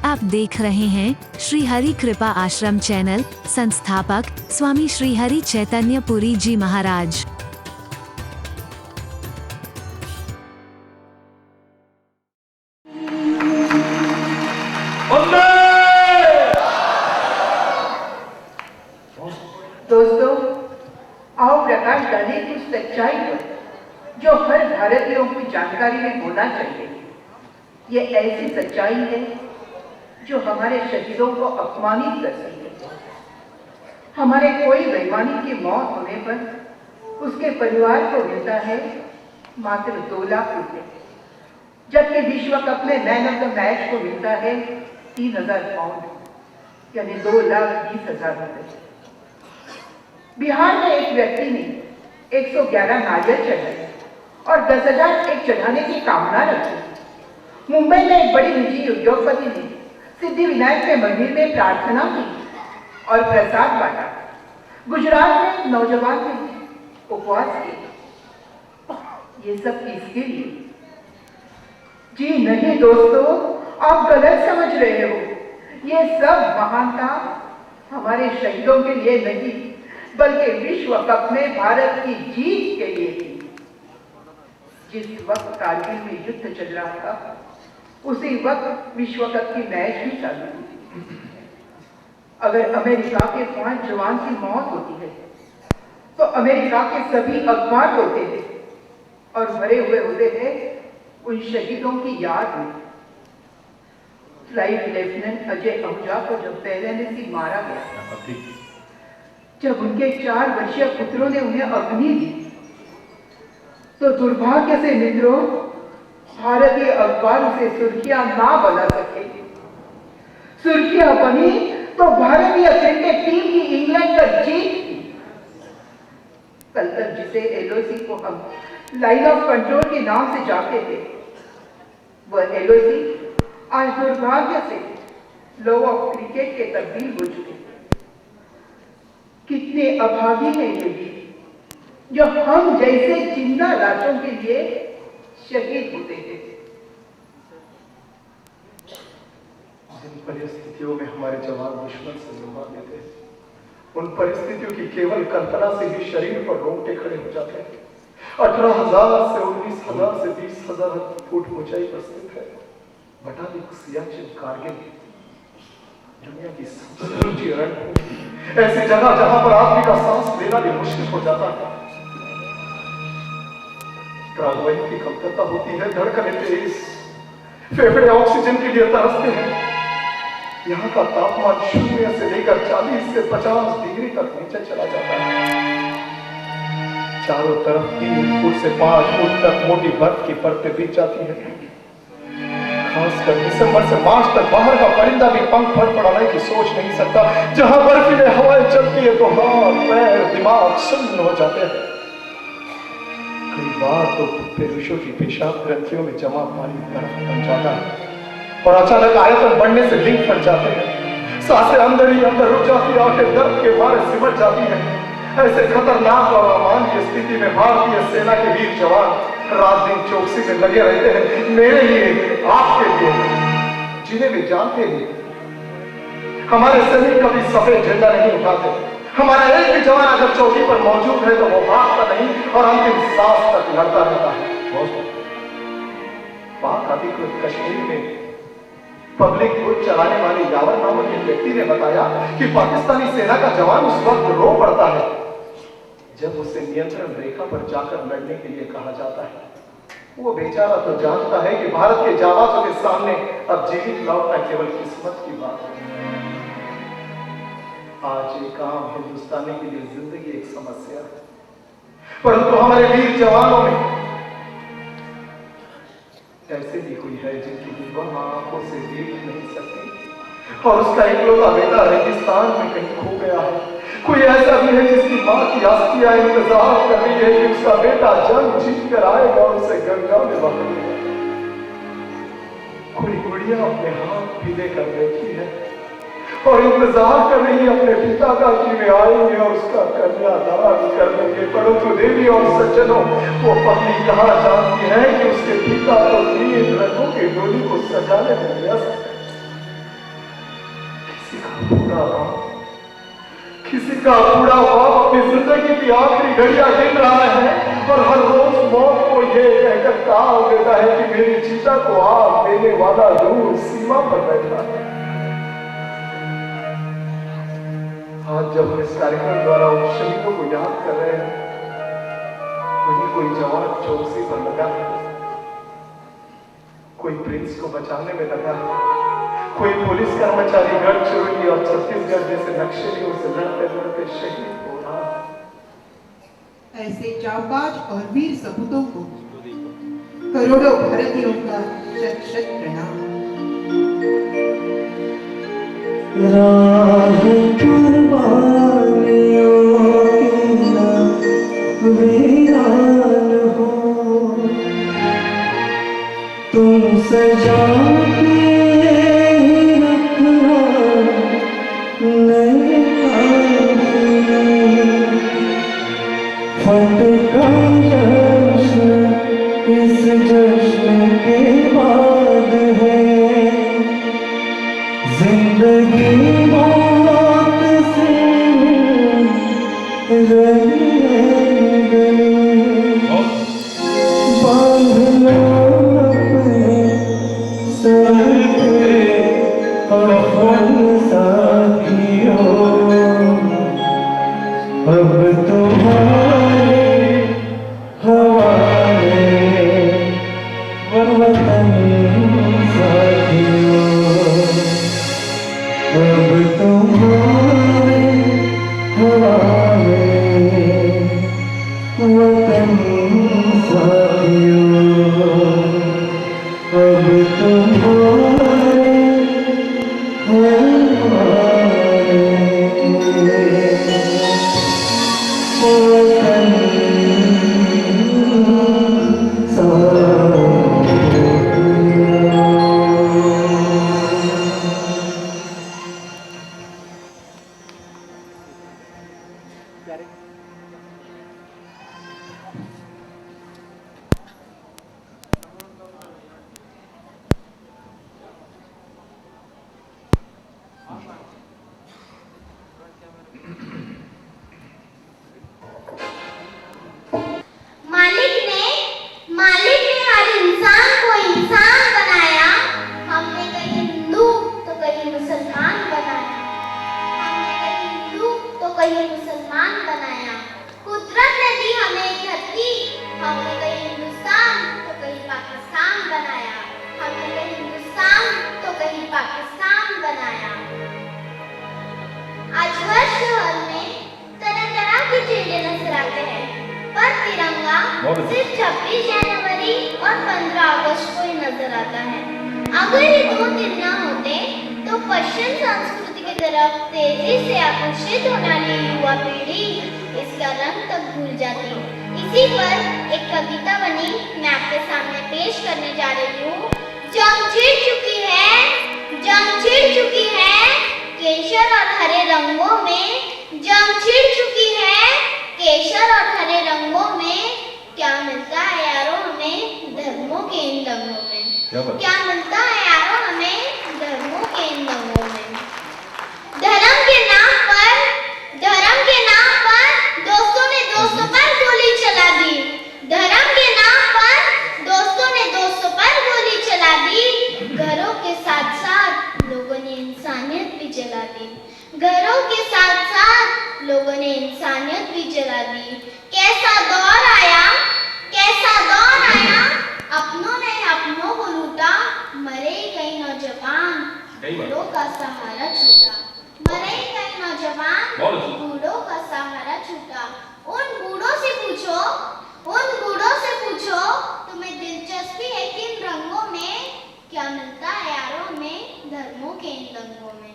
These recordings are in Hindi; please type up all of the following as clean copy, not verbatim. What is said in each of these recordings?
आप देख रहे हैं श्री हरि कृपा आश्रम चैनल। संस्थापक स्वामी श्री हरि चैतन्य पुरी जी महाराज। दोस्तों, आओ प्रकाश डालें उस सच्चाई पर जो हर भारतीयों की जानकारी में होना चाहिए। ये ऐसी सच्चाई है जो हमारे शहीदों को अपमानित करती है। हमारे कोई वैमानिक की मौत होने पर उसके परिवार को मिलता है मात्र 2 लाख रुपए, जबकि विश्व कप में मैन ऑफ द मैच को मिलता है 3000 पाउंड, यानी 2,20,000 रुपए। बिहार में एक व्यक्ति ने 111 नारियल चढ़ाए और 10,000 एक चढ़ाने की कामना रखी। मुंबई में एक बड़ी निजी उद्योगपति ने सिद्धि विनायक के मंदिर में प्रार्थना की और प्रसाद बांटा। गुजरात में नौजवान ने उपवास किए। ये सब किसके लिए? जी नहीं दोस्तों, आप गलत समझ रहे हो। ये सब महानता हमारे शहीदों के लिए नहीं, बल्कि विश्व कप में भारत की जीत के लिए थी। जिस वक्त कारगिल में युद्ध चल रहा था, उसी वक्त विश्व कप की मैच भी चालू थी। अगर अमेरिका के 5 जवान की मौत होती है तो अमेरिका के सभी अखबार होते हैं और भरे हुए होते हैं उन शहीदों की याद में। फ्लाइट लेफ्टिनेंट अजय आहूजा को जब पहले से मारा गया, जब उनके 4 वर्षीय पुत्रों ने उन्हें अग्नि दी, तो दुर्भाग्य से मित्रों, भारतीय अखबार उसे सुर्खियां ना बना सके। सुर्खियां बनी तो भारतीय क्रिकेट टीम की इंग्लैंड पर जीत थी। कल तक जिसे एलओसी को हम लाइन ऑफ कंट्रोल के नाम से जानते थे, वह एलओसी आज दुर्भाग्य से लॉ ऑफ क्रिकेट के तब्दील हो चुके। कितने अभागी हैं ये भी, जो हम जैसे जिंदा लाशों के लिए शहीद होते हैं। जिन परिस्थितियों में हमारे जवान दुश्मन से लड़वा देते हैं, उन परिस्थितियों की केवल कल्पना से ही शरीर पर रोंगटे खड़े हो जाते हैं। 18,000 से 19,000 से 20,000 फुट ऊंचाई पर स्थित है बटालिक सियाचिन कारगिल, दुनिया की सबसे ऊंची रणभूमि, ऐसी जगह जहां पर आदमी का सांस लेना भी मुश्किल हो जाता है। प्राणवायु की कमतरता होती है, धड़कनें तेज, फेफड़े ऑक्सीजन के लिए तरसते हैं। यहाँ का तापमान 0 से लेकर 40 से 50 डिग्री तक नीचे चला जाता है। चारों तरफ 3 फुट से 5 फुट तक मोटी बर्फ की परतें बिछ जाती है। खासकर दिसंबर से मार्च तक बाहर का परिंदा भी पंख फड़फड़ाने की सोच नहीं सकता। जहां बर्फीले हवाएं चलती है तो हाथ पैर दिमाग सुन्न हो जाते हैं। कई बार तो पुरुषों की पेशाब ग्रंथियों में जमा पानी बर्फ बन जाता है और अचानक आयतन बढ़ने से लिंग फट जाते हैं। सांसें अंदर ही अंदर रुक जाती है, आंखें दर्द के मारे सिमट जाती हैं। ऐसे खतरनाक और अमानवीय स्थिति में भारतीय सेना के वीर जवान रात दिन चौकसी में लगे रहते हैं, मेरे लिए, आपके लिए, जिन्हें वे जानते नहीं। हमारे सैनिक कभी सफेद झंडा नहीं उठाते। हमारा एक भी जवान अगर चौकी पर मौजूद है तो वो भागता नहीं और अंतिम सांस तक लड़ता रहता है। पाक अधिकृत कश्मीर में पब्लिक बुक चलाने वाले यावर नामक एक व्यक्ति ने बताया कि पाकिस्तानी सेना का जवान उस वक्त रो पड़ता है जब उसे नियंत्रण रेखा पर जाकर लड़ने के लिए कहा जाता है। वो बेचारा तो जानता है कि भारत के जाबाजों के सामने अब जीवित लौटना केवल किस्मत की बात है। आज एक आम हिंदुस्तानी के लिए जिंदगी एक समस्या है, परंतु हमारे वीर जवानों में ऐसे भी कोई है जिनकी विधवा आंखों से देख नहीं सकती और उसका इकलौता बेटा रेगिस्तान में कहीं खो गया है। कोई ऐसा भी है जिसकी मां की अस्थियां इंतजार कर रही है कि उसका बेटा जंग जीत कर आएगा और उसे गंगा में बहाएगा। कोई गुड़िया अपने हाथ पीले कर बैठी है और इंतजार कर रही है अपने पिता का कि वे आएंगे और उसका कन्यादान कर देंगे। परंतु देवी और सज्जनों, वो पत्नी कहाँ जानती है कि उसके पिता तो 3 रथों की डोली को सजाने में व्यस्त है। किसी का बूढ़ा बाप अपनी जिंदगी की आखिरी घड़ियां गिन रहा है और हर रोज मौत को ये कहकर कहा देता है कि मेरी चीता को आग देने वाला दूर सीमा पर बैठा है। आज जब हम इस कार्यक्रम द्वारा उन शहीदों को याद कर रहे हैं, वहीं कोई जवान चौकसी पर लगा है, कोई प्रिंस को बचाने में लगा है, कोई पुलिस कर्मचारी गढ़ चोरी और छत्तीसगढ़ जैसे नक्सलियों से लड़ते लड़ते शहीद हो रहा है। ऐसे जांबाज और वीर सपूतों को करोड़ों भारतीयों का शत शत प्रणाम। राह कुर्बानियों की ना वीरान हो, तुम सजा के रखना नए फटका जश्न इस जश्न के बाद है, जिंदगी मौत से रही गई, बांधना अपने सर पे कफन साथियों, अब तुम्हारे हवाले वतन साथियों, अब तुम्हारे हवाले वतन साथियों, अब तुम्हारे हवाले वतन मालिक ने हर इंसान को इंसान बनाया। हमने कहीं हिंदू तो कहीं मुसलमान बनाया, हमने कहीं हिंदू तो कहीं मुसलमान बनाया। कुदरत ने दी हमें धरती, हमने कहीं हिंदुस्तान तो कहीं पाकिस्तान बनाया, हमने कहीं हिंदुस्तान तो कहीं पाकिस्तान बनाया। आज हर शहर में तरह तरह के झंडे नजर आते हैं, पर तिरंगा सिर्फ 26 जनवरी और 15 अगस्त को ही नजर आता है। अगर ये दो दिन न होते तो पश्चिम संस्कृति की तरफ तेजी से आकर्षित होने वाली युवा पीढ़ी इसका रंग तक भूल जाती। इसी पर एक कविता बनी मैं आपके सामने पेश करने जा रही हूँ। जंग छिड़ चुकी है, जंग छिड़ चुकी है केशर और हरे रंगों में, जंग छिड़ चुकी है केशर और हरे रंगों में। क्या मिलता है यारों हमें धर्मों के इन रंगों में, क्या मिलता है यारों हमें धर्मों के इन रंगों में। धर्म के नाम पर दोस्तों ने दोस्तों पर गोली चला दी, धर्म के नाम पर दोस्तों ने दोस्तों पर गोली चला दी। घरों के साथ साथ लोगों ने इंसानियत भी जला दी, घरों के साथ साथ लोगों ने इंसानियत भी जला दी। कैसा दौर आया, कैसा दौर आया, अपनों ने अपनों को लूटा। मरे कई नौजवान बूढ़ों का सहारा छूटा, मरे कई नौजवान बूढ़ों का सहारा छूटा। उन बूढ़ों से पूछो, उन बूढ़ों से पूछो तुम्हें दिलचस्पी है किन रंगों में। क्या मिलता है यारों हमें धर्मों के इन रंगों में,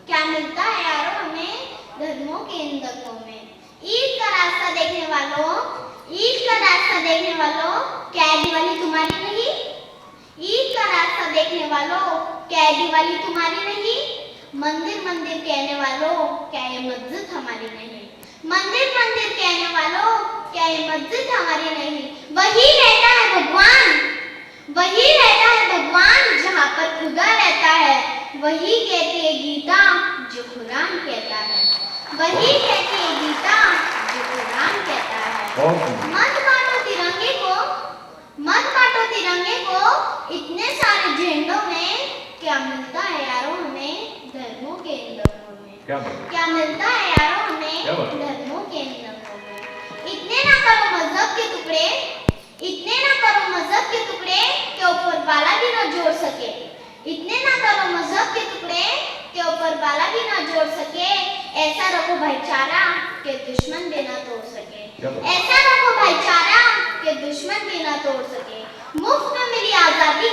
क्या मिलता है यारों हमें धर्मों के इन रंगों में। ईद का रास्ता देखने वालों, ईद का रास्ता देखने वालों, क्या ये दिवाली तुम्हारी नहीं। ईद का रास्ता देखने वालों, क्या ये दिवाली तुम्हारी नहीं। मंदिर मंदिर कहने वालों, क्या ये मस्जिद हमारी नहीं। मंदिर मंदिर कहने वालों, क्या ये मस्जिद हमारी नहीं। वही रहता है भगवान, वही रहता है भगवान जहाँ पर खुदा रहता है। वही कहती है गीता, जो कुरान कहता है, वही कहती है गीता जो कुरान कहता है। मत बांटो तिरंगे को इतने सारे झंडों में, क्या मिलता है यारों हमें धर्मों के इन रंगों में, क्या मिलता है यारों हमें धर्मों के इन रंगों में। इतने ना करो मजहब के टुकड़े के ऊपर वाला भी ना जोड़ सके, इतने ना करो मजहब के टुकड़े के ऊपर वाला भी ना जोड़ सके। ऐसा रखो भाईचारा के दुश्मन भी ना तोड़ सके, ऐसा रखो भाईचारा के दुश्मन भी ना तोड़ सके। मुफ्त में मिली आजादी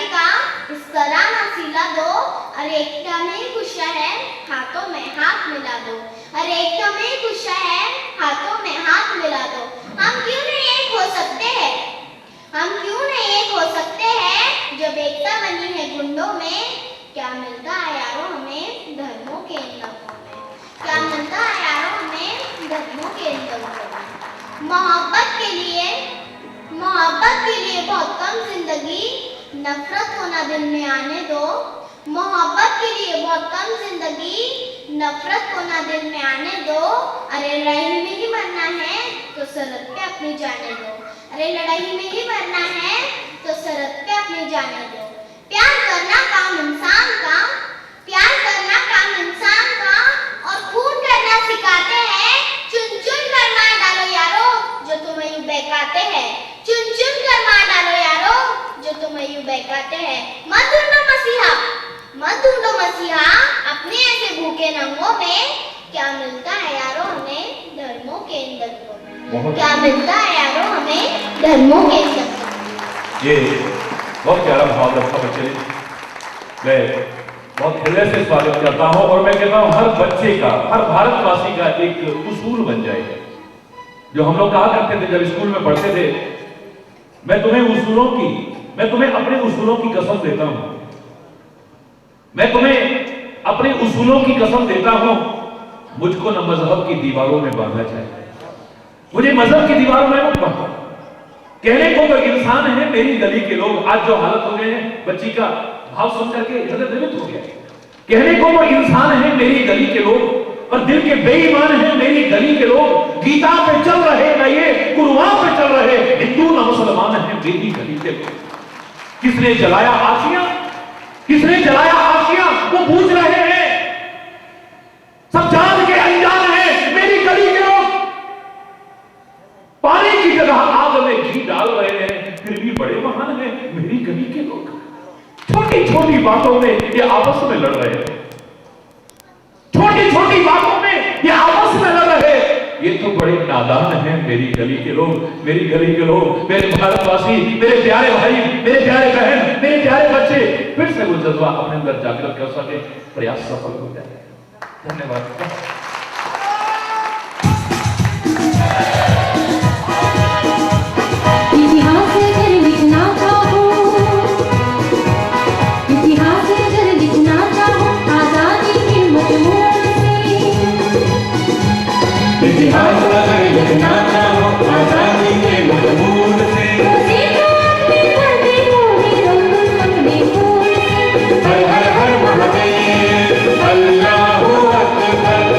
का इस तरह ना सिला दो, अरे एकता में गुस्सा है हाथों में हाथ मिला दो, अरे एकता में गुस्सा है हाथों में हाथ मिला दो। हम क्यों नहीं एक हो सकते हैं जब एकता बनी है गुंडों में। क्या मिलता है यारों हमें धर्मों के इन रंगों में, क्या मिलता है यारों हमें धर्मों के इन रंगों में। मोहब्बत के लिए बहुत कम जिंदगी, नफरत को ना दिल में आने दो। मोहब्बत के लिए बहुत कम जिंदगी, नफरत को ना दिल में आने दो। अरे लड़ाई में ही मरना है तो सरहद पे अपनी जाने दो, अरे लड़ाई में ही मरना है तो सरहद पे अपनी जाने दो। प्यार करना काम इंसान का और खून करना सिखाते हैं। चुन चुन कर मार डालो यारो जो तुम्हें यूं बहकाते हैं, चुन चुन कर मार डालो यारो जो तुम्हें यूं बहकाते हैं। मत ढूंढो मसीहा अपने ऐसे भूखे नंगों में। क्या मिलता है यारो हमें धर्मों के इन दंगों में, क्या मिलता है यारो हमें धर्मों के इन दंगों में। ये बहुत प्यारा भाव रखा बच्चे ने, मैं बहुत हृदय से स्वागत करता हूं और मैं कहता हूं हर बच्चे का, हर भारतवासी का एक उसूल बन जाएगा। जो हम लोग कहा करते थे जब स्कूल में पढ़ते थे, मैं तुम्हें अपने उसूलों की कसम देता हूं, मैं तुम्हें अपने उसूलों की कसम देता हूं, मुझको न मजहब की दीवारों में बांधा जाए, मुझे मजहब की दीवारों में मत बांधो। कहने को तो इंसान है मेरी गली के लोग, आज जो हालत हो गए हैं बच्ची का भाव सुन करके हृदय द्रवित हो गया। कहने को तो इंसान है मेरी गली के लोग, पर दिल के बेईमान हैं मेरी गली के लोग। गीता पे चल रहे न ये कुरान पे चल रहे, हिंदू न मुसलमान हैं मेरी गली के लोग। किसने जलाया आशियां, वो पूछ रहे हैं, सब जान के अनजान है मेरी गली के लोग। पानी की जगह आग में घी डाल रहे हैं, फिर भी बड़े महान हैं मेरी गली के लोग। छोटी छोटी बातों में ये आपस में लड़ रहे हैं, छोटी छोटी बातों में ये आपस में लड़ रहे हैं। ये तो बड़े नादान हैं मेरी गली के लोग, मेरी गली के लोग, मेरे भारतवासी, मेरे प्यारे भाई, मेरे प्यारे बहन, मेरे प्यारे बच्चे, फिर से वो जज्बा अपने अंदर जागृत कर सके, प्रयास सफल हो जाए। धन्यवाद। इतिहास अगर लिखना चाहो आजादी के मजमून से, हर हर हर महादेव, अल्लाहू अकबर,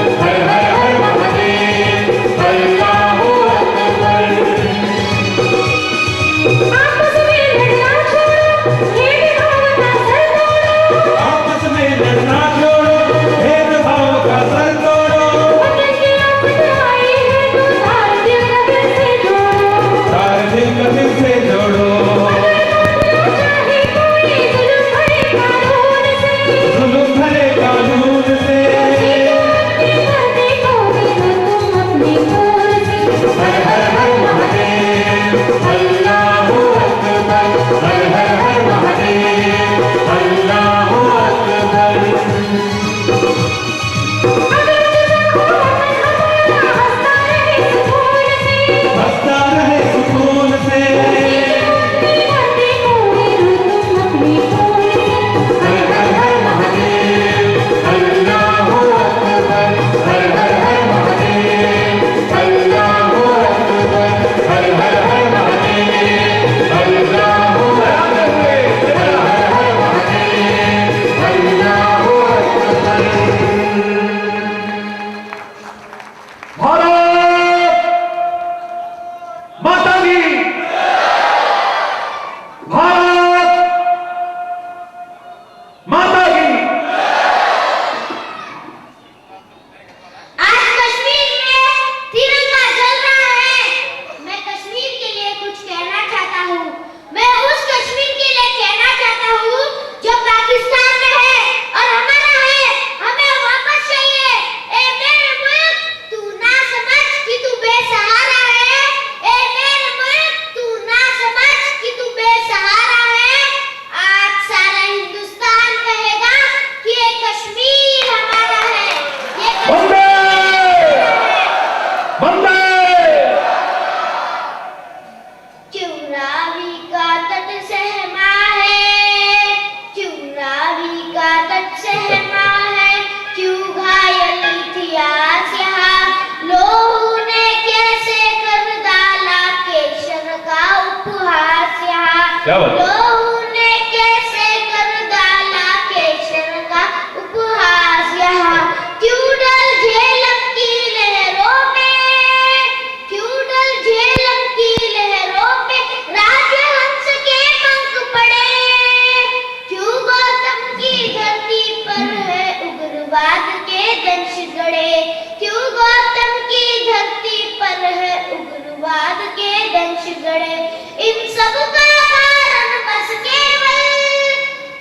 सब का कारण बस केवल,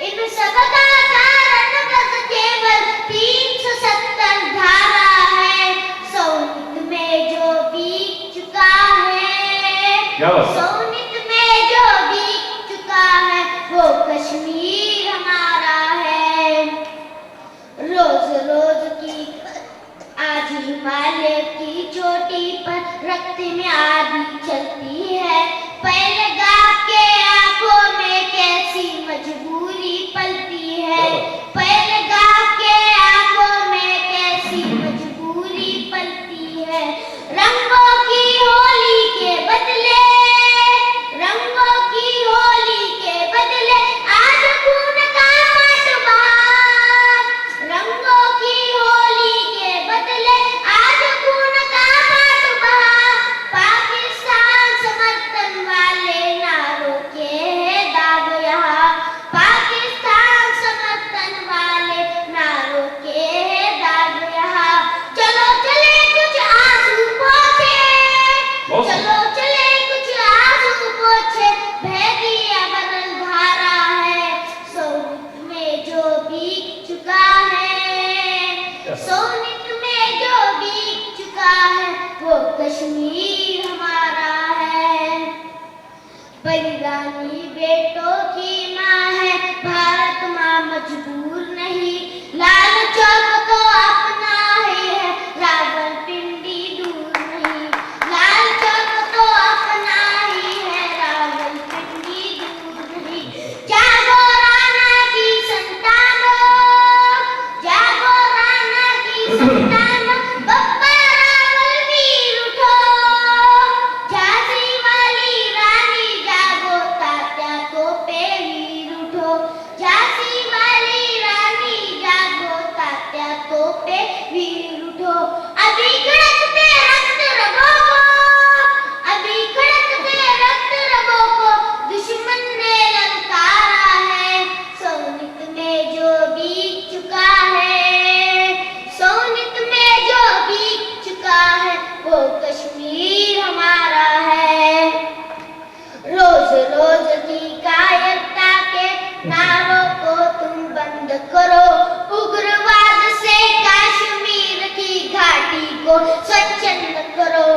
इन सब का कारण बस केवल 370 धारा है। सोनित में जो बीत चुका है, क्या बात? सोनित में जो बीत चुका है वो कश्मीर हमारा है। रोज रोज की आज हिमालय की चोटी पर रक्त में आधी चलती है। पहलगाम के आंखों में कैसी मजबूरी पलती है। पहलगाम के आंखों में कैसी मजबूरी पलती है। रंगों की होली के बदले, रंगों की होली के बदले आज खून का माट बहा। रंगों की होली के बदले आज खून का माट बहा। पाकिस्तान समर्थन वाले नारों के है दाग यहाँ। पाकिस्तान समर्थन वाले नारों के है दाग यहाँ। चलो चले कुछ आंसू पोंछे, चलो चले कुछ आंसू पोंछे, बह दिया बदल धारा है। सोनित में जो बीत चुका है, सोनित में जो बीत चुका है वो कश्मीर हमारा है। बलिदानी बेटों की माँ है भारत माँ, मजबूर नहीं। लाल चौक तो अपना ही है, रावलपिंडी दूर नहीं। लाल चौक तो अपना ही है, रावलपिंडी दूर नहीं। जागो राणा की संतानों, जागो राणा की संतानों, बप्पा रावल वीर उठो। झांसी वाली रानी जागो, तात्या तोपे वीर उठो। झांसी वाली रानी जागो, तात्या तोपे वीर उठो। अभी खड़कते रक्त रगों को, अभी खड़कते रक्त रगों को दुश्मन ने ललकारा है। सोनित में जो बीत चुका है, सोनित में जो बीत चुका है वो कश्मीर हमारा है। रोज रोज की कायरता के नारों को तुम बंद करो। उग्रवाद से कश्मीर की घाटी को स्वच्छंद करो।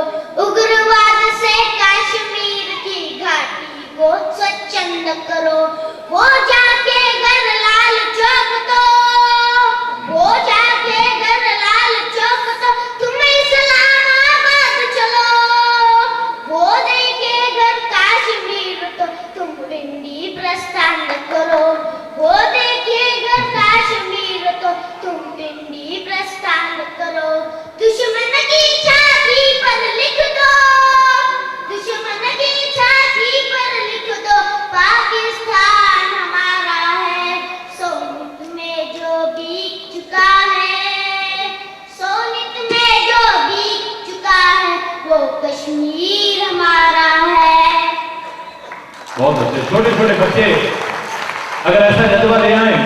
उग्रवाद से कश्मीर की घाटी को स्वच्छंद करो। वो जाके घर लाल चौक तो, वो जाके घर लाल चौक तो तुम इस्लामाबाद चलो। वो देखे घर कश्मीर तो तुम पिंडी प्रस्थान करो। वो देखे घर कश्मीर तो तुम पिंडी प्रस्थान करो। दुश्मन की छाती पर लिख दो, दुश्मन की छाती पर लिख दो, पाकिस्तान हमारा है। सोनित में जो बीत चुका है, सोनित में जो बीत चुका है वो कश्मीर हमारा है। बहुत अच्छे। छोटे छोटे बच्चे अगर ऐसा जज्बा ले आए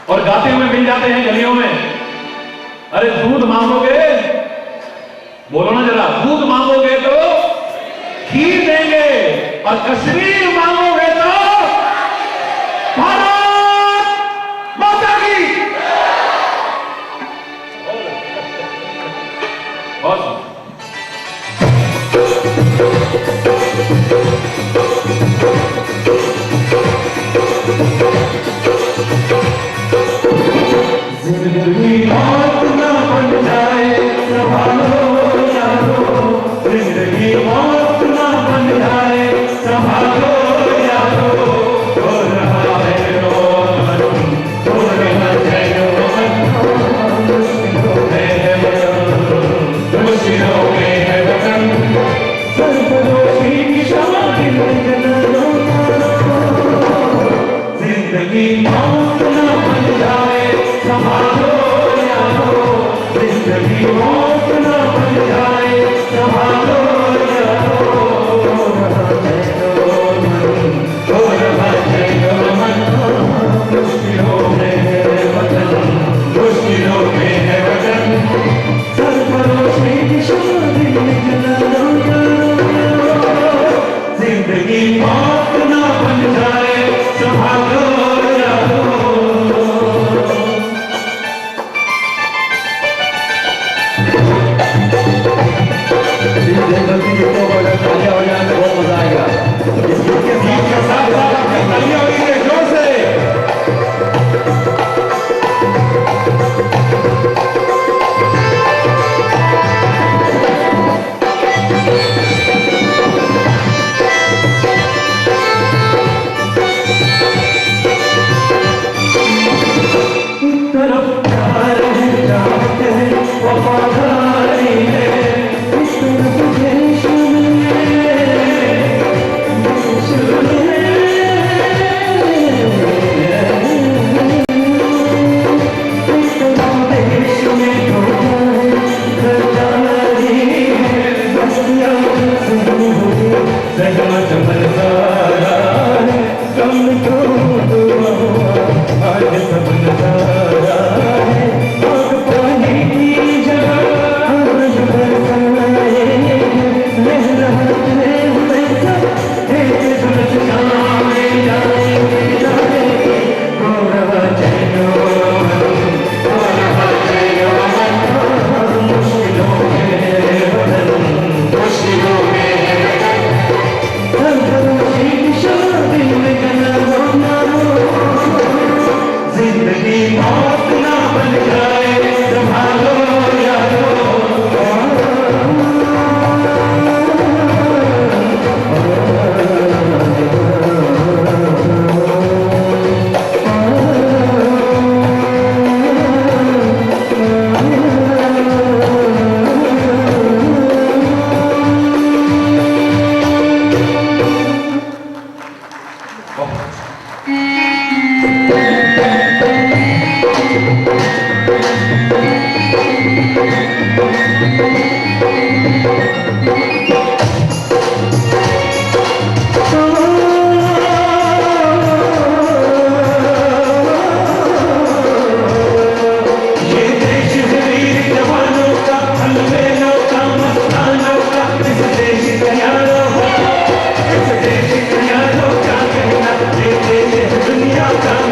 और गाते हुए मिल जाते हैं गलियों में, अरे दूध मांगोगे, बोलो ना जरा, दूध मांगोगे तो खीर देंगे, और कश्मीर मांगोगे तो भारत माता की। बहुत जिंदगी मौत ना बन जाए, संभालो यारो। जिंदगी मौत ना बन जाए, संभालो यारो। हो रहा है रोमन, हो रहा है रोमन, मुश्किलों में है वतन। सरफरोशी की शमा दिल जलाओ। जिंदगी मौत ना बन जाए, संभालो यारो। जिंदगी मौत ना बन जाए, संभालो यारो। हो रहा है रोमन, मुश्किलों में है वतन, मुश्किलों में है वतन। सरफरोशी की शमा दिल जलाओ। जिंदगी दुनिया का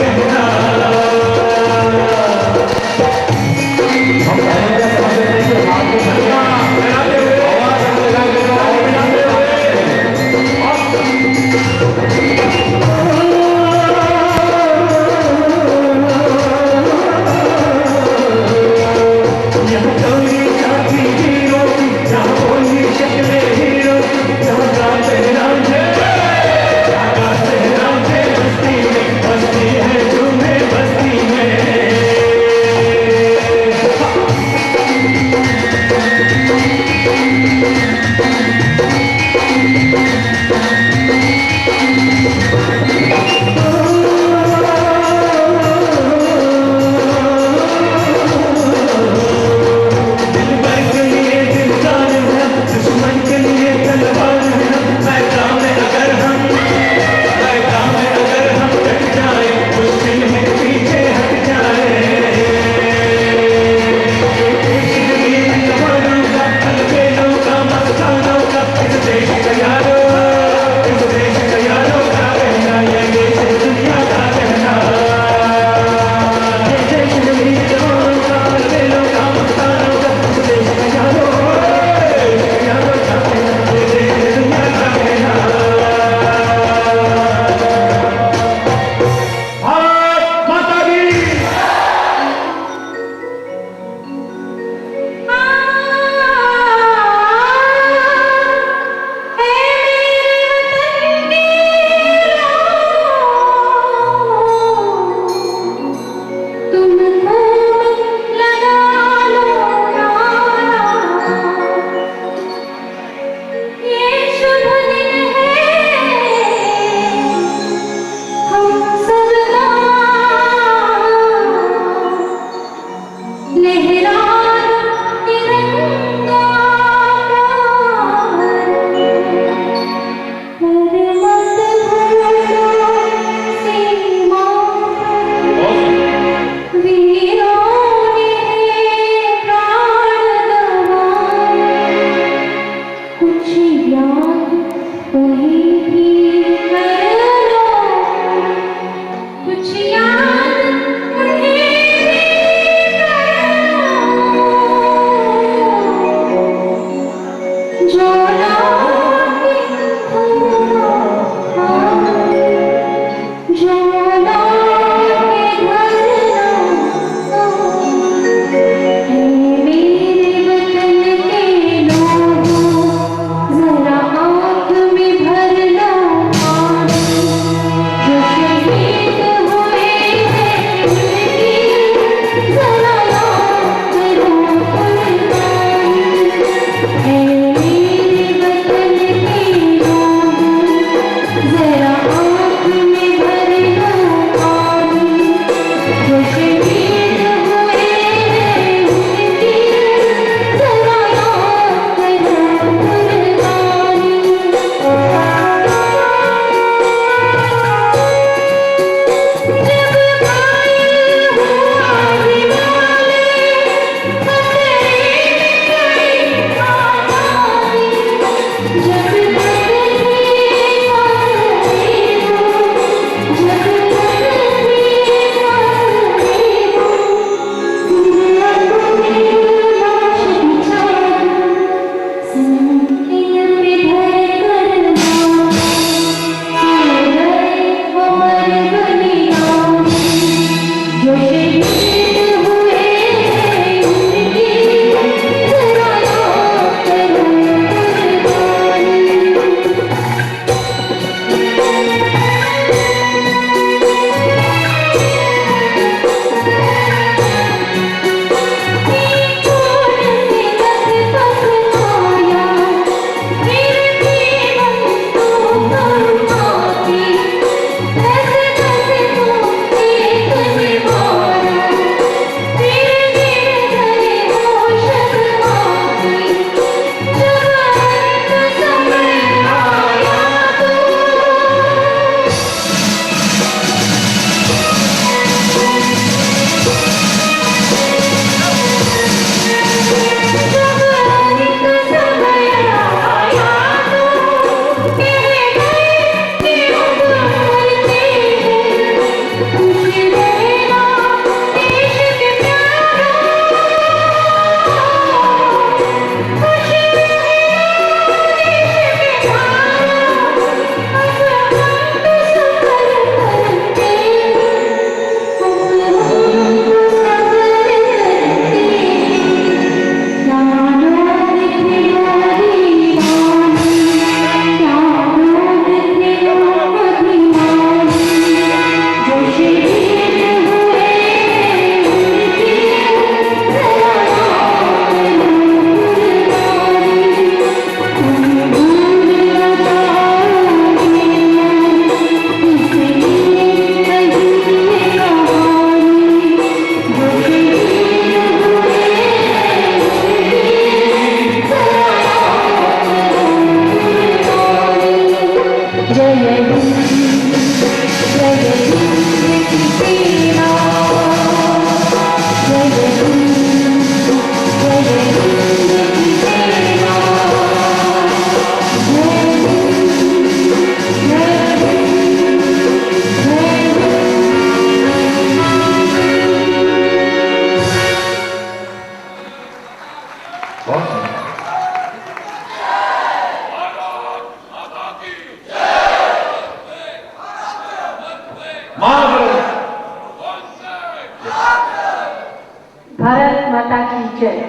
भारत माता की जय।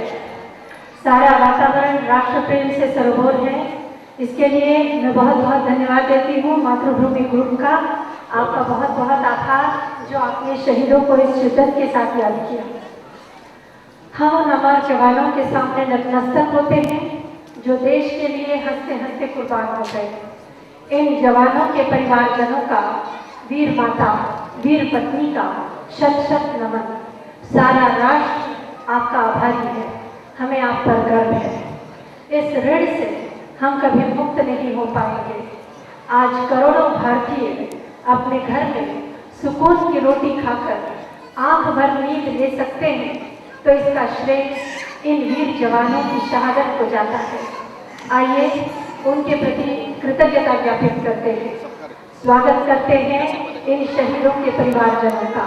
सारा वातावरण राष्ट्र प्रेम से सरोबोर है। इसके लिए मैं बहुत बहुत धन्यवाद देती हूँ मातृभूमि ग्रुप का। आपका बहुत बहुत आभार जो आपने शहीदों को इस शिद्दत के साथ याद किया। हम उन अमर जवानों के सामने नतमस्तक होते हैं जो देश के लिए हंसते हंसते कुर्बान हो गए। इन जवानों के परिवारजनों का, वीर माता, वीर पत्नी का शत शत नमन। सारा राष्ट्र आपका आभारी है। हमें आप पर गर्व है। इस ऋण से हम कभी मुक्त नहीं हो पाएंगे। आज करोड़ों भारतीय अपने घर में सुकून की रोटी खाकर आंख भर नींद ले सकते हैं तो इसका श्रेय इन वीर जवानों की शहादत को जाता है। आइए उनके प्रति कृतज्ञता ज्ञापित करते हैं। स्वागत करते हैं इन शहीदों के परिवारजनों का।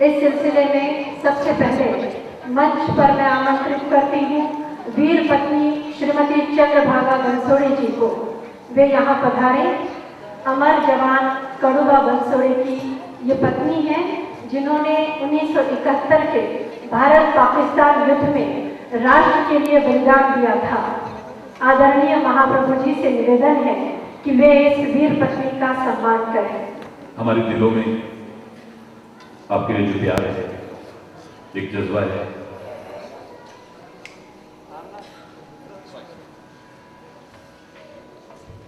इस सिलसिले में सबसे पहले मंच पर मैं आमंत्रित करती हूँ वीर पत्नी श्रीमती चंद्रभागा बंसोड़े जी को। वे यहाँ पधारें। अमर जवान कड़ुआ बंसोड़े की ये पत्नी है जिन्होंने 1971 के भारत पाकिस्तान युद्ध में राष्ट्र के लिए बलिदान दिया था। आदरणीय महाप्रभु जी से निवेदन है कि वे इस वीर पत्नी का सम्मान करें। हमारे दिलों में आपके लिए जो प्यार है, एक जज्बा है,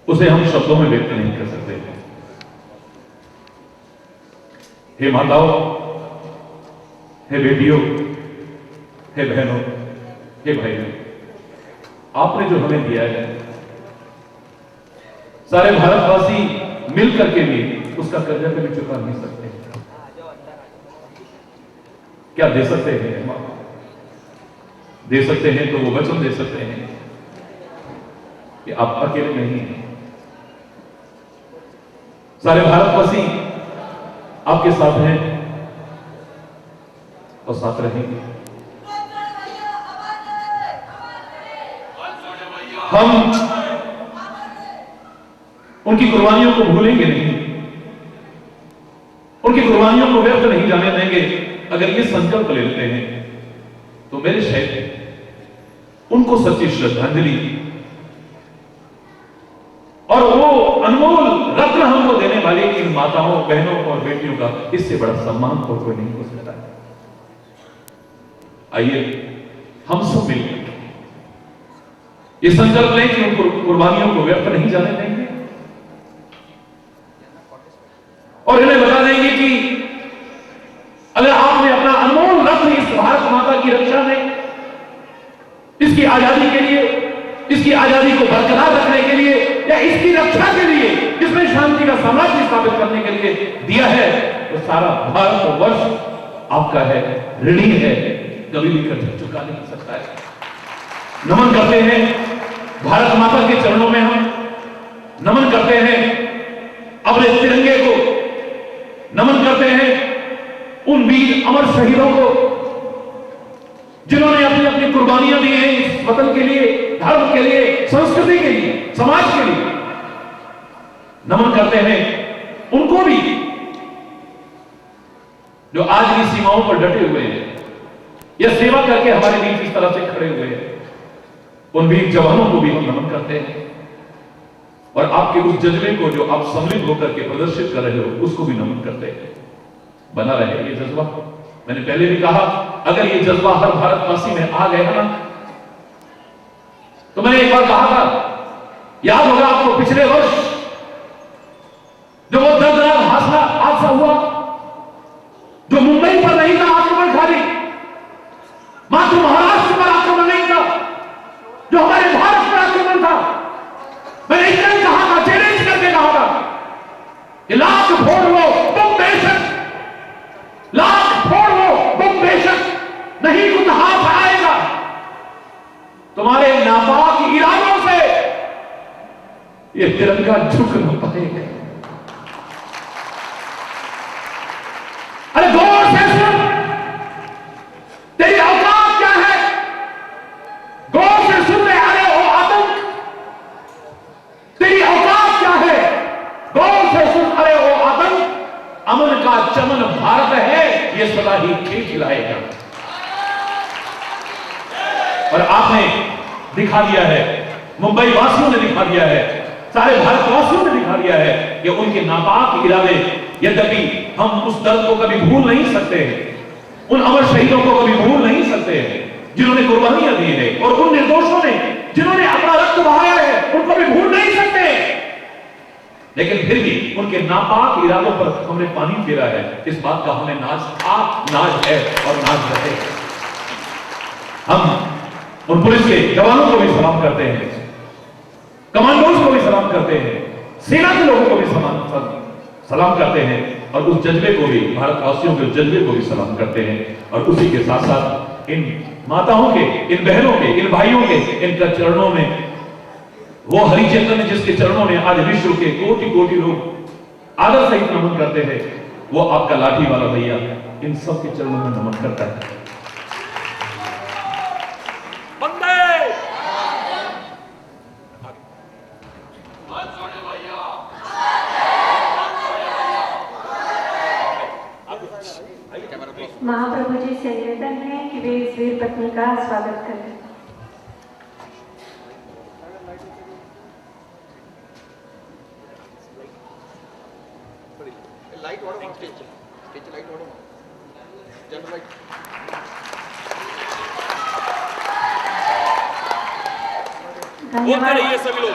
उसे हम शब्दों में व्यक्त नहीं कर सकते। हे माताओं, हे बेटियों, हे बहनों, हे भाइयों, आपने जो हमें दिया है, सारे भारतवासी मिलकर के भी उसका कर्जा कभी चुका नहीं सकते। क्या दे सकते हैं मां? दे सकते हैं तो वो वचन दे सकते हैं कि आप अकेले नहीं हैं। सारे भारतवासी आपके साथ हैं और साथ रहेंगे। हम उनकी कुर्बानियों को भूलेंगे नहीं, उनकी कुर्बानियों को व्यर्थ नहीं जाने देंगे। अगर ये संकल्प ले लेते हैं तो मेरे शायद उनको सच्ची श्रद्धांजलि और वो अनमोल रत्न हमको देने वाली इन माताओं, बहनों और बेटियों का इससे बड़ा सम्मान और कोई नहीं हो सकता है। आइए हम सब मिलकर ये संकल्प लें कि उन कुर्बानियों को व्यर्थ नहीं जाने देंगे और इन्हें बता देंगे कि अगर आपने अपना अनमोल रत्न इस भारत माता की रक्षा में, इसकी आजादी के लिए, इसकी आजादी को बरकरार रखने के लिए या इसकी रक्षा के लिए, इसमें शांति का साम्राज्य स्थापित करने के लिए दिया है, तो सारा भारत वर्ष आपका है, ऋणी है, कभी भी कर्ज चुका नहीं सकता है। नमन करते हैं भारत माता के चरणों में, हम नमन करते हैं अपने तिरंगे को, नमन करते हैं उन वीर अमर शहीदों को जिन्होंने अपनी अपनी कुर्बानियां दी हैं इस वतन के लिए, धर्म के लिए, संस्कृति के लिए, समाज के लिए। नमन करते हैं उनको भी जो आज की सीमाओं पर डटे हुए हैं या सेवा करके हमारे बीच इस तरह से खड़े हुए हैं। उन वीर जवानों को भी हम नमन करते हैं और आपके उस जज्बे को जो आप सम्मिलित होकर के प्रदर्शित कर रहे हो उसको भी नमन करते हैं। बना रहे ये जज्बा। मैंने पहले भी कहा, अगर ये जज्बा हर भारतवासी में आ गया ना, तो मैंने एक बार कहा था, याद होगा आपको, पिछले वर्ष जो वो दर्दनाक हादसा हुआ, जो मुंबई पर नहीं था आक्रमण खाली, मात्र महाराष्ट्र पर आक्रमण नहीं था, जो हमारे भारत पर आक्रमण था। मैंने इतना ही कहा था, चैलेंज करके कहा था कि लाख फोड़ लो तुम बेशक, लाख फोड़ लो तुम बेशक, नहीं कुछ हाथ आएगा तुम्हारे नापाक इरादों से, ये तिरंगा झुक न पाएगा। अरे गौर से सुन, तेरी औकात क्या है? गौर से सुन ले, अरे ओ आतंक, तेरी औकात क्या है? गौर से सुन, अरे ओ आतंक, चमन भारत है, ये सदा ही खिलखिलाएगा। और आपने दिखा दिया है, मुंबई वासियों ने दिखा दिया है, सारे भारतवासियों ने दिखा दिया है कि उनके नापाक इरादे, यद्यपि हम उस दर्द को कभी भूल नहीं सकते, उन अमर शहीदों को कभी भूल नहीं सकते जिन्होंने कुर्बानियां दी है, और उन निर्दोषों ने जिन्होंने अपना रक्त बहाया है, उनको भी भूल नहीं सकते। लेकिन फिर भी उनके नापाक इरादों पर हमने पानी फेरा है। इस बात का हमें नाज था, नाज है और नाज रहे। हम उन पुलिस के जवानों को भी सलाम करते हैं, कमांडोज को भी सलाम करते हैं, सेना के लोगों को भी सलाम करते हैं, और उस जज्बे को भी, भारतवासियों के जज्बे को भी सलाम करते हैं। और उसी के साथ साथ इन माताओं के, इन बहनों के, इन भाइयों के, इनका चरणों में, वो हरि चैतन्य जिसके चरणों में आज विश्व के कोटि कोटि लोग आदर सहित नमन करते हैं, वो आपका लाठी वाला भैया इन सब के चरणों में नमन करता है। महाप्रभु जी से निवेदन है कि वे इस वीर पत्नी का स्वागत करें। लाइट वाड़ो, स्टेज लाइट वाड़ो, जनरल लाइट। धन्यवाद। ये सभी लोग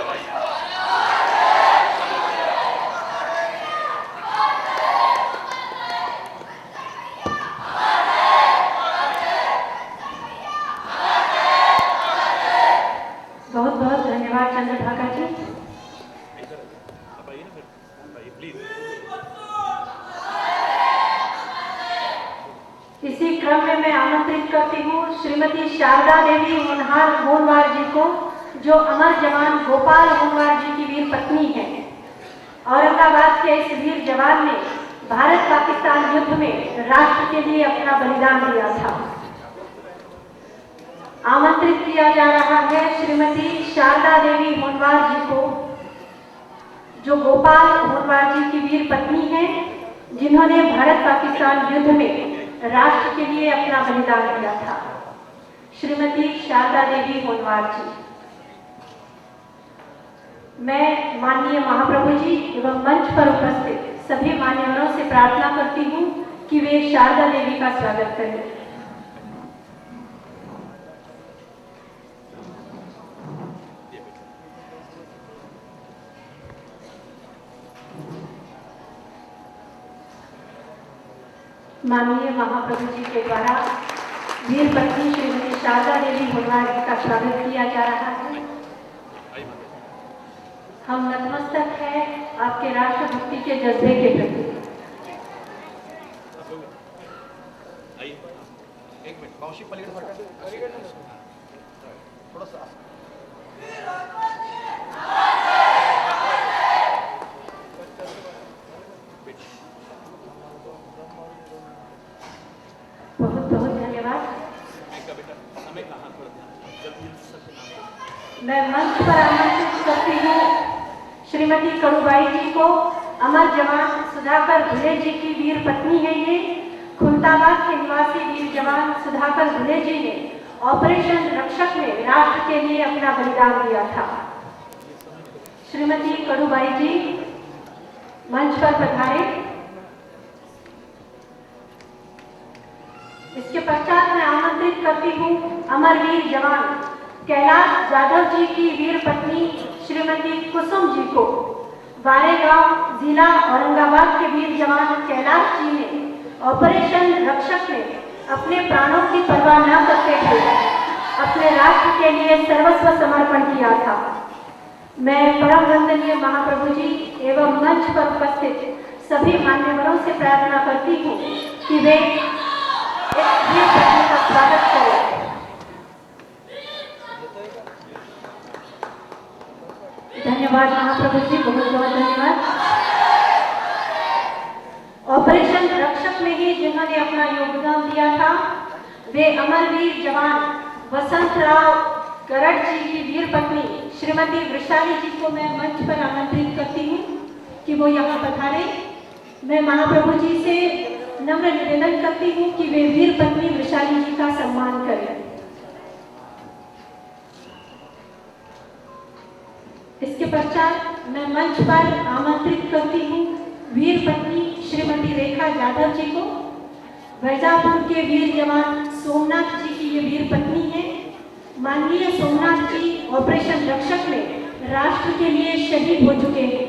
बहुत बहुत धन्यवाद चंद्रभागा जी। इसी क्रम में मैं आमंत्रित करती हूँ श्रीमती शारदा देवी होनवार जी को, जो अमर जवान गोपाल होनवार जी की वीर पत्नी है। औरंगाबाद के इस वीर जवान ने भारत पाकिस्तान युद्ध में राष्ट्र के लिए अपना बलिदान दिया था। आमंत्रित किया जा रहा है श्रीमती शारदा देवी होनवार जी को, जो गोपाल होनवार जी की वीर पत्नी है, जिन्होंने भारत पाकिस्तान युद्ध में राष्ट्र के लिए अपना बलिदान दिया था। श्रीमती शारदा देवी होनवार जी। मैं माननीय महाप्रभु जी एवं मंच पर उपस्थित सभी मान्यवरों से प्रार्थना करती हूँ कि वे शारदा देवी का स्वागत करें। माननीय महाप्रभु जी के द्वारा वीर पत्नी श्रीमती शारदा देवी होनवार जी का स्वागत किया जा रहा है। हम नतमस्तक हैं आपके राष्ट्रभक्ति के जज्बे के प्रति। एक मिनट, मौसी पलट थोड़ा सा। बहुत बहुत धन्यवाद। मैं मंच पर आमंत्रित करती हूँ श्रीमती कड़ूबाई जी को। अमर जवान सुधाकर भुले जी की वीर पत्नी है ये। खुलताबाद के निवासी वीर जवान सुधाकर भुले जी ने ऑपरेशन रक्षक में राष्ट्र के लिए अपना बलिदान दिया था। श्रीमती कड़ूबाई जी मंच पर पधारे। इसके पश्चात मैं आमंत्रित करती हूँ अमरवीर जवान कैलाश जाधव जी की वीर पत्नी श्रीमती कुसुम जी को। बारेगांव जिला औरंगाबाद के वीर जवान कैलाश जी ने ऑपरेशन रक्षक में अपने प्राणों की परवाह न करते हुए अपने राष्ट्र के लिए सर्वस्व समर्पण किया था। मैं परम वंदनीय महाप्रभु जी एवं मंच पर उपस्थित सभी मान्यवरों से प्रार्थना करती हूँ कि वे वीर पत्नी का स्वागत करें। धन्यवाद महाप्रभु जी, बहुत बहुत धन्यवाद। ऑपरेशन रक्षक में ही जिन्होंने अपना योगदान दिया था, वे अमरवीर जवान वसंतराव गरड़ जी की वीर पत्नी श्रीमती वृषाली जी को मैं मंच पर आमंत्रित करती हूँ कि वो यहाँ पधारे। मैं महाप्रभु जी से नम्र निवेदन करती हूँ कि वे वीर पत्नी वृषाली जी का सम्मान करें। इसके पश्चात मैं मंच पर आमंत्रित करती हूँ वीर पत्नी श्रीमती रेखा यादव जी को। वैजापुर के वीर जवान सोमनाथ जी की ये वीर पत्नी है। माननीय सोमनाथ जी ऑपरेशन रक्षक में राष्ट्र के लिए शहीद हो चुके हैं।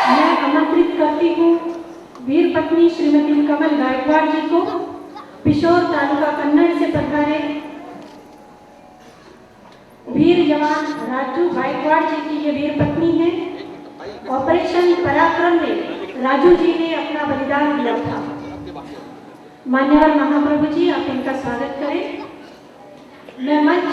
मैं आमंत्रित करती हूँ वीर पत्नी श्रीमती कमल गायकवाड़ जी को। पिशोर तालुका कन्नड़ से पधारे वीर जवान राजू गायकवाड़ जी की ये वीर पत्नी है। ऑपरेशन पराक्रम में राजू जी ने अपना बलिदान दिया था। मान्यवर महाप्रभु जी, आप इनका स्वागत करें। मैं मंच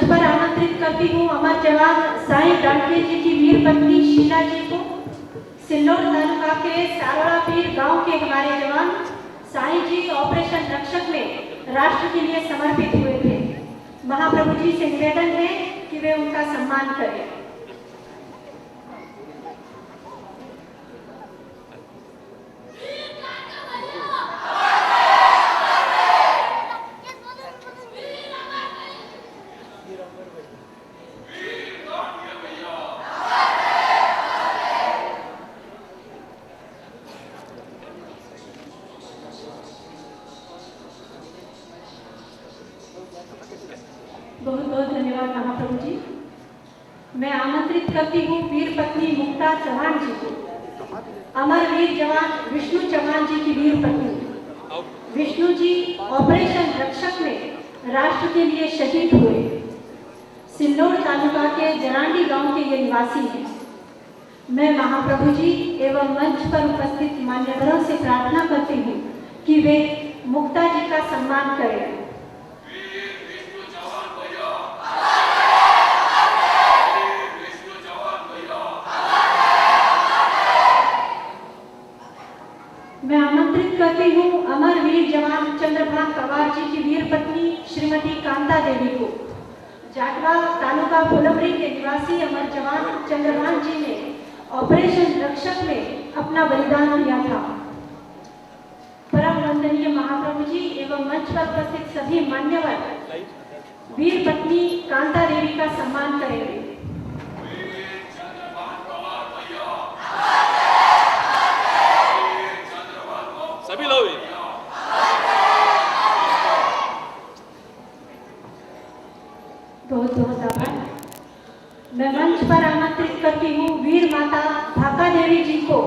पर आमंत्रित करती हूँ अमर जवान साईं डांडे जी की वीर पत्नी शीला जी को। सिल्लोड तालुका के सारोड़ापीर गांव के हमारे जवान साईं जी ऑपरेशन रक्षक में राष्ट्र के लिए समर्पित हुए थे। महाप्रभु जी से निवेदन है कि वे उनका सम्मान करें। बहुत बहुत धन्यवाद महाप्रभु जी। मैं आमंत्रित करती हूँ वीर पत्नी मुक्ता चौहान जी को। अमर वीर जवान विष्णु चौहान जी की वीर पत्नी। विष्णु जी ऑपरेशन रक्षक में राष्ट्र के लिए शहीद हुए। सिल्लोड तालुका के जरांडी गांव के ये निवासी हैं। मैं महाप्रभु जी एवं मंच पर उपस्थित मान्यवरों से प्रार्थना करती हूँ कि वे मुक्ता जी का सम्मान करें। मैं आमंत्रित करती हूँ अमर वीर जवान चंद्रभान पवार जी की वीर पत्नी श्रीमती कांता देवी को। जाटवा तालुका फुलमरी के निवासी अमर जवान चंद्रभान जी ने ऑपरेशन रक्षक में अपना बलिदान दिया था। परम वंदनीय महाप्रभु जी एवं मंच पर उपस्थित सभी मान्यवर वीर पत्नी कांता देवी का सम्मान करेंगे। सभी लोग बहुत बहुत आभार। मैं मंच पर आमंत्रित करती हूँ वीर माता भाका देवी जी को,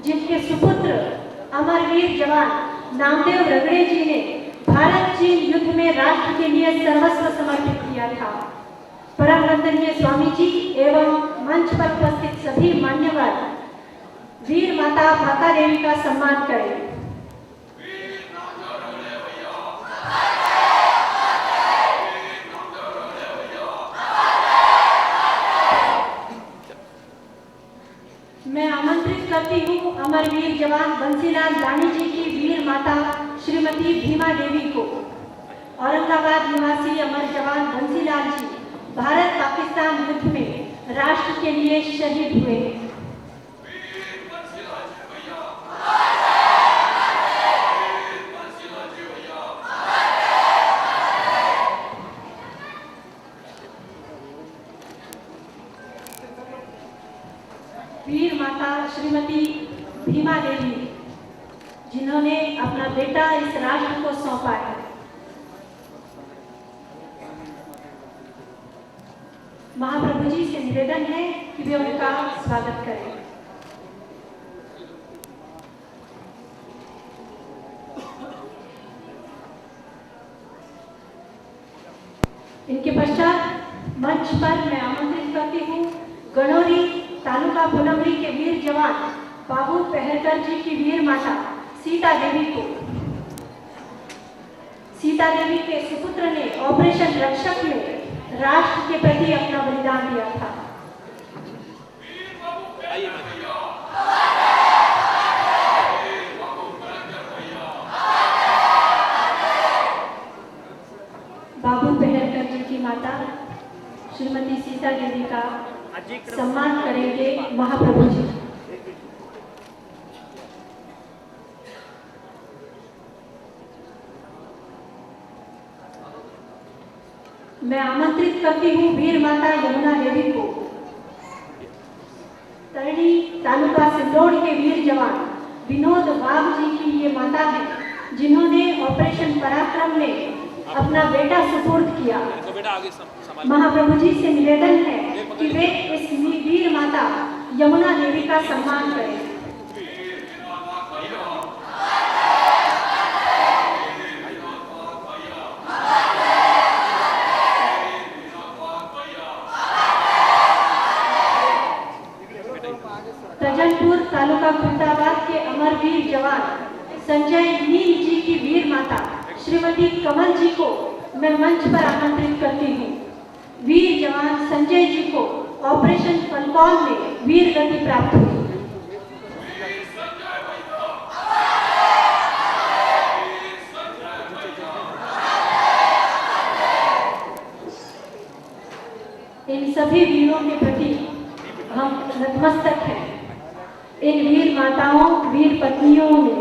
जिनके सुपुत्र अमर वीर जवान नामदेव रगड़े जी ने भारत चीन युद्ध में राष्ट्र के लिए सर्वस्व समर्पित किया था। परम वंदनीय स्वामी जी एवं मंच पर उपस्थित सभी मान्यवर वीर माता भाका देवी का सम्मान करें। मैं आमंत्रित करती हूँ अमर वीर जवान बंसीलाल दानी जी की वीर माता श्रीमती भीमा देवी को। औरंगाबाद निवासी अमर जवान बंसीलाल जी भारत पाकिस्तान युद्ध में राष्ट्र के लिए शहीद हुए। वीर माता श्रीमती भीमा देवी, जिन्होंने अपना बेटा इस राष्ट्र को सौंपा है। महाप्रभु जी से निवेदन है कि वे उनका स्वागत करें। इनके पश्चात मंच पर मैं आमंत्रित करती हूँ गणोरी तालुका फुलमरी के वीर जवान बाबू पहरकर जी की वीर माता सीता देवी को। सीता देवी के सुपुत्र ने ऑपरेशन रक्षक में राष्ट्र के प्रति अपना बलिदान दिया था। सीता देवी का सम्मान करेंगे महाप्रभु जी। मैं आमंत्रित करती हूँ वीर माता यमुना देवी को, तरणी तालुका सिंदौड़ के वीर जवान विनोद बाग जी की ये माता है जिन्होंने ऑपरेशन पराक्रम में अपना बेटा सुपुर्द किया। महाप्रभु जी से निवेदन है कि वे इस वीर माता यमुना देवी का सम्मान करें। तजनपुर तालुका खुर्दाबाद के अमरवीर जवान संजय नील जी की वीर माता श्रीमती कमल जी को मैं मंच पर आमंत्रित करती हूँ। वीर जवान संजय जी को ऑपरेशन फलकौन में वीर गति प्राप्त हुई। इन सभी वीरों के प्रति हम नतमस्तक हैं। इन वीर माताओं वीर पत्नियों ने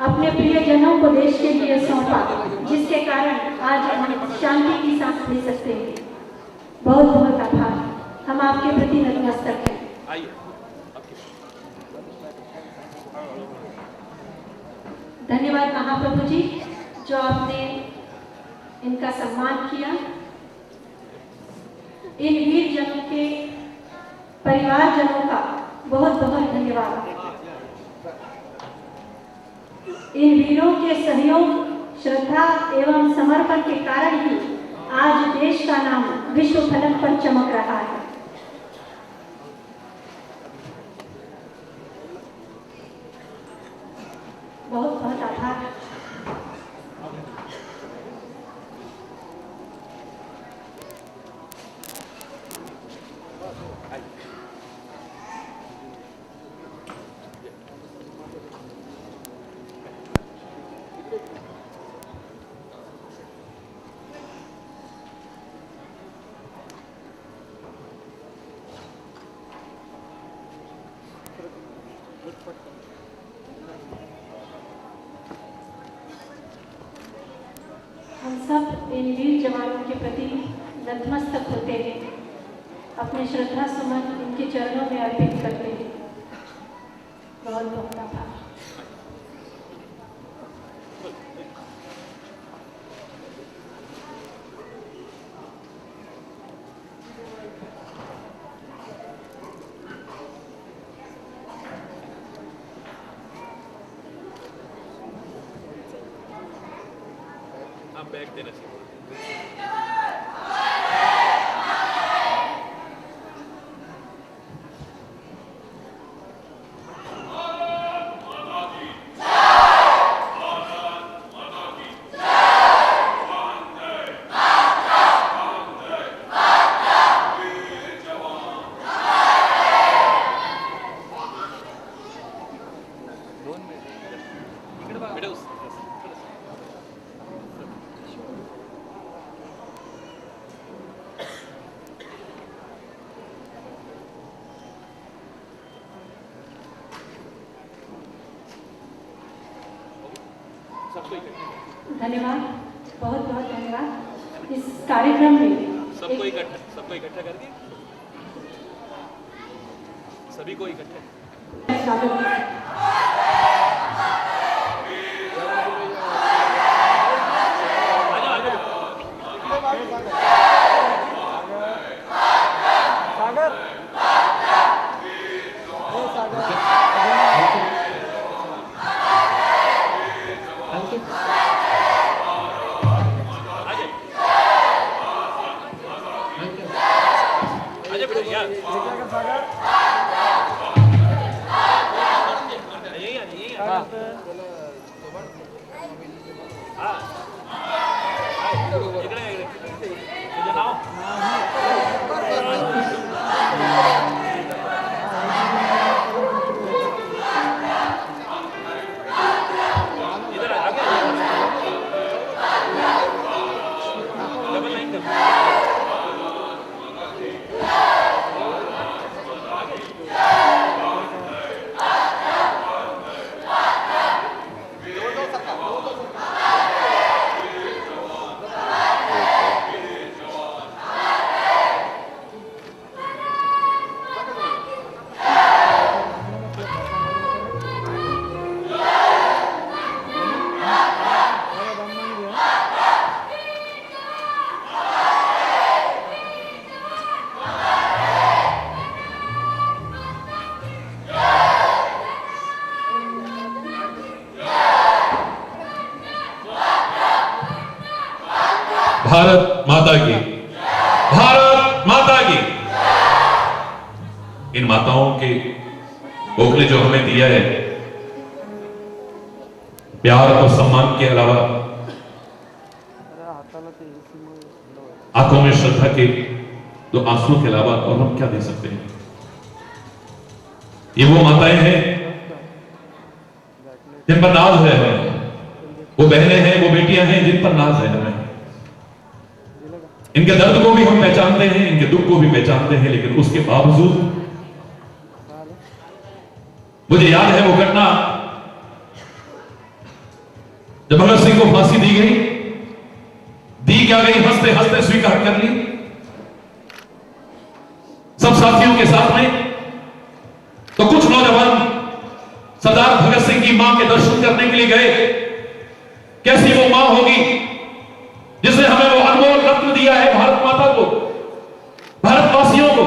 अपने प्रियजनों को देश के लिए सौंपा, जिसके कारण आज हम शांति की सांस ले सकते हैं। बहुत बहुत आभार। हम आपके प्रति नतमस्तक हैं। धन्यवाद महाप्रभु जी, जो आपने इनका सम्मान किया। इन वीर जनों के परिवारजनों का बहुत बहुत धन्यवाद। इन वीरों के सहयोग, श्रद्धा एवं समर्पण के कारण ही आज देश का नाम विश्व फलक पर चमक रहा है। बहुत बहुत आभार। हम सब इन वीर जवानों के प्रति नतमस्तक होते हैं, अपने श्रद्धा सुमन इनके चरणों में अर्पित करते हैं। बहुत बहुत आभार। बैग देना धन्यवाद, बहुत बहुत धन्यवाद। इस कार्यक्रम में सबको इकट्ठा करके सभी को इकट्ठा स्वागत। भारत माता की, भारत माता की। इन माताओं के कोख जो हमें दिया है, प्यार और सम्मान के अलावा आंखों में श्रद्धा के तो आंसुओं के अलावा और हम क्या दे सकते हैं। ये वो माताएं हैं जिन पर नाज है हमें, वो बहनें हैं, वो बेटियां हैं जिन पर नाज है हमें। इनके दर्द को भी हम पहचानते हैं, इनके दुख को भी पहचानते हैं, लेकिन उसके बावजूद मुझे याद है वो घटना जब भगत सिंह को फांसी दी गई। दी क्या गई, हंसते हंसते स्वीकार कर ली सब साथियों के साथ में। तो कुछ नौजवान सरदार भगत सिंह की मां के दर्शन करने के लिए गए। कैसी वो मां होगी जिसने हमें वो अनमोल रत्न दिया है, भारत माता को, भारतवासियों को,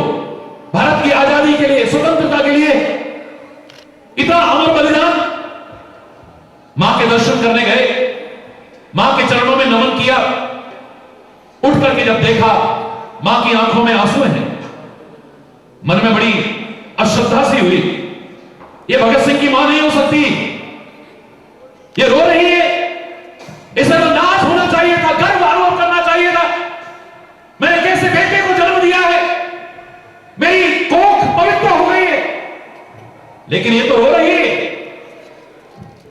भारत की आजादी के लिए, स्वतंत्रता के लिए इतना अमर बलिदान। मां के दर्शन करने गए, मां के चरणों में नमन किया। उठ करके जब देखा मां की आंखों में आंसू हैं, मन में बड़ी अश्रद्धा सी हुई। ये भगत सिंह की मां नहीं हो सकती, ये रो रही है। इसे तो नाच होना चाहिए था, गर्व अनुभव करना चाहिए था। मैंने कैसे बेटे को जन्म दिया है, मेरी कोख पवित्र हो गई है, लेकिन ये तो रो रही है।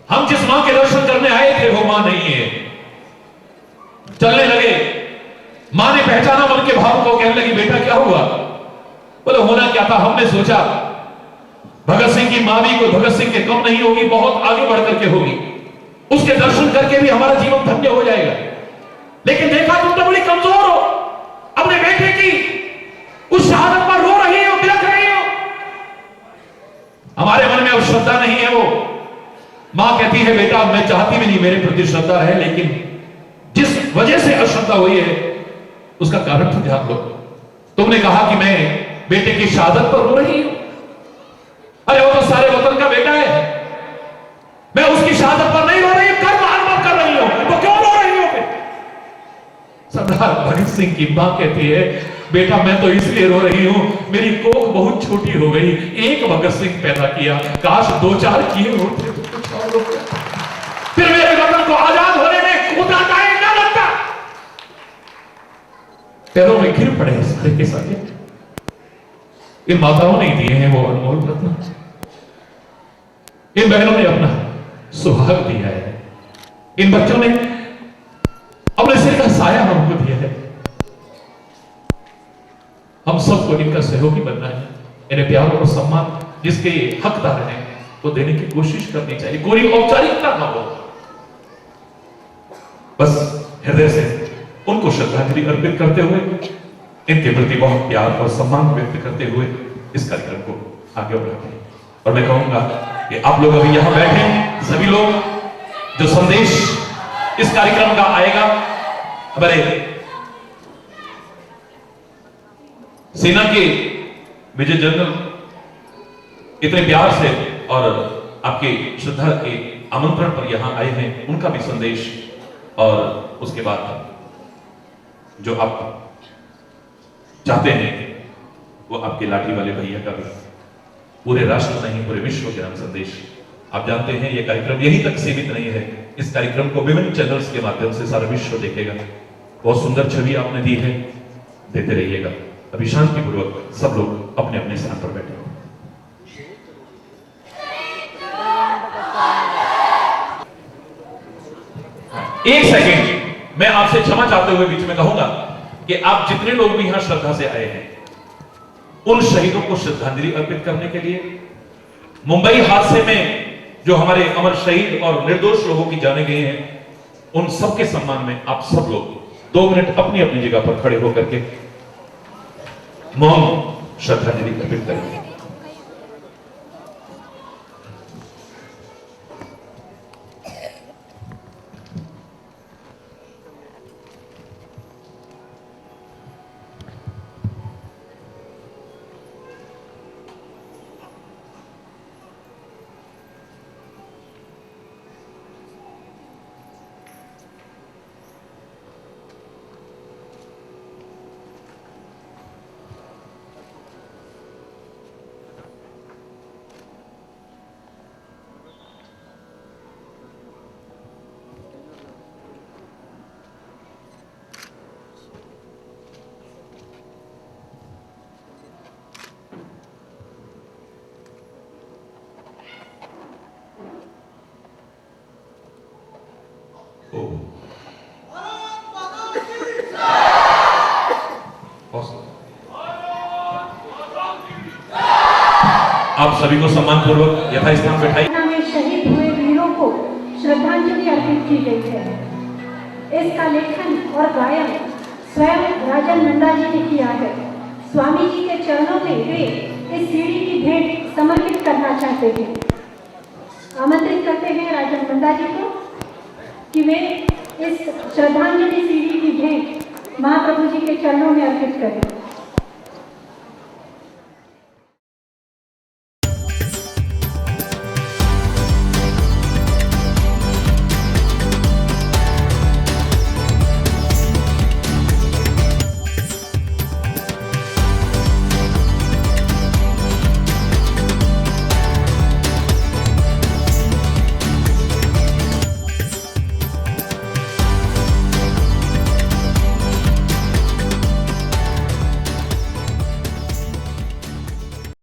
हम जिस मां के दर्शन करने आए थे वो मां नहीं है। चलने लगे, मां ने पहचाना मन के भाव को, कहने लगी बेटा क्या हुआ? बोले होना क्या था, हमने सोचा भगत सिंह की मां भी कोई भगत सिंह के कम नहीं होगी, बहुत आगे बढ़ करके होगी, उसके दर्शन करके भी हमारा जीवन धन्य हो जाएगा। लेकिन देखा तुम तो बड़ी कमजोर हो, अपने बेटे की उस शहादत पर रो रही हो, बिलख रही हो। हमारे मन में अब श्रद्धा नहीं है। वो मां कहती है बेटा मैं चाहती भी नहीं मेरे प्रति श्रद्धा है, लेकिन जिस वजह से अश्रद्धा हुई है उसका कारण तो ध्यान दो। तुमने कहा कि मैं बेटे की शहादत पर रो रही हूं। अरे वो तो सारे वतन का बेटा है, मैं उसकी शहादत पर नहीं रो रही हूं, कर्म अनुभव कर रही हूं, तो क्यों रो रही हूं? सरदार भगत सिंह की मां कहती है बेटा मैं तो इसलिए रो रही हूं, मेरी कोख बहुत छोटी हो गई, एक भगत सिंह पैदा किया, काश 2-4 किए होते तो कुछ और होता, फिर मेरे वतन को आजाद होने में उतना टाइम ना लगता। पैरों में गिर पड़े सारे के सारे। इन माताओं ने दिए हैं वो अनमोल रत्न, इन बहनों ने अपना सुहाग दिया है, इन बच्चों ने अपने सिर का साया हमको दिया है। हम सबको इनका सहयोगी बनना है, इन्हें प्यार और सम्मान जिसके हकदार हैं वो देने की कोशिश करनी चाहिए, कोई औपचारिकता ना हो, बस हृदय से उनको श्रद्धांजलि अर्पित करते हुए, इनके प्रति बहुत प्यार और सम्मान व्यक्त करते हुए इस कार्यक्रम को आगे बढ़ाते हैं। और मैं कहूंगा कि आप लोग अभी यहां बैठे सभी लोग, जो संदेश इस कार्यक्रम का आएगा, हमारे सेना के मेजर जनरल इतने प्यार से और आपके श्रद्धा के आमंत्रण पर यहां आए हैं, उनका भी संदेश, और उसके बाद जो आप चाहते हैं वो आपके लाठी वाले भैया का भी पूरे राष्ट्र नहीं पूरे विश्व के नाम संदेश। आप जानते हैं ये कार्यक्रम यहीं तक सीमित नहीं है, इस कार्यक्रम को विभिन्न चैनल्स के माध्यम से सारा विश्व देखेगा। बहुत सुंदर छवि आपने दी है, देते रहिएगा। अभी शांतिपूर्वक सब लोग अपने अपने स्थान पर बैठे हो। एक सेकेंड मैं आपसे क्षमा चाहते हुए बीच में कहूंगा कि आप जितने लोग भी यहां श्रद्धा से आए हैं, उन शहीदों को श्रद्धांजलि अर्पित करने के लिए, मुंबई हादसे में जो हमारे अमर शहीद और निर्दोष लोगों की जाने गए हैं, उन सबके सम्मान में आप सब लोग 2 मिनट अपनी अपनी जगह पर खड़े होकर के मौन श्रद्धांजलि अर्पित करेंगे। हो। आप सभी को सम्मानपूर्वक यथास्थान बैठाइए। में शहीद हुए वीरों को श्रद्धांजलि अर्पित की गई है। इसका लेखन और गायन स्वयं राजन नंदा जी ने किया है। स्वामी जी के चरणों में वे इस सीढ़ी की भेंट समर्पित करना चाहते हैं। आमंत्रित करते हैं राजन नंदा जी को कि वे इस श्रद्धांजलि सीढ़ी की भेंट महाप्रभु जी के चरणों में अर्पित करें।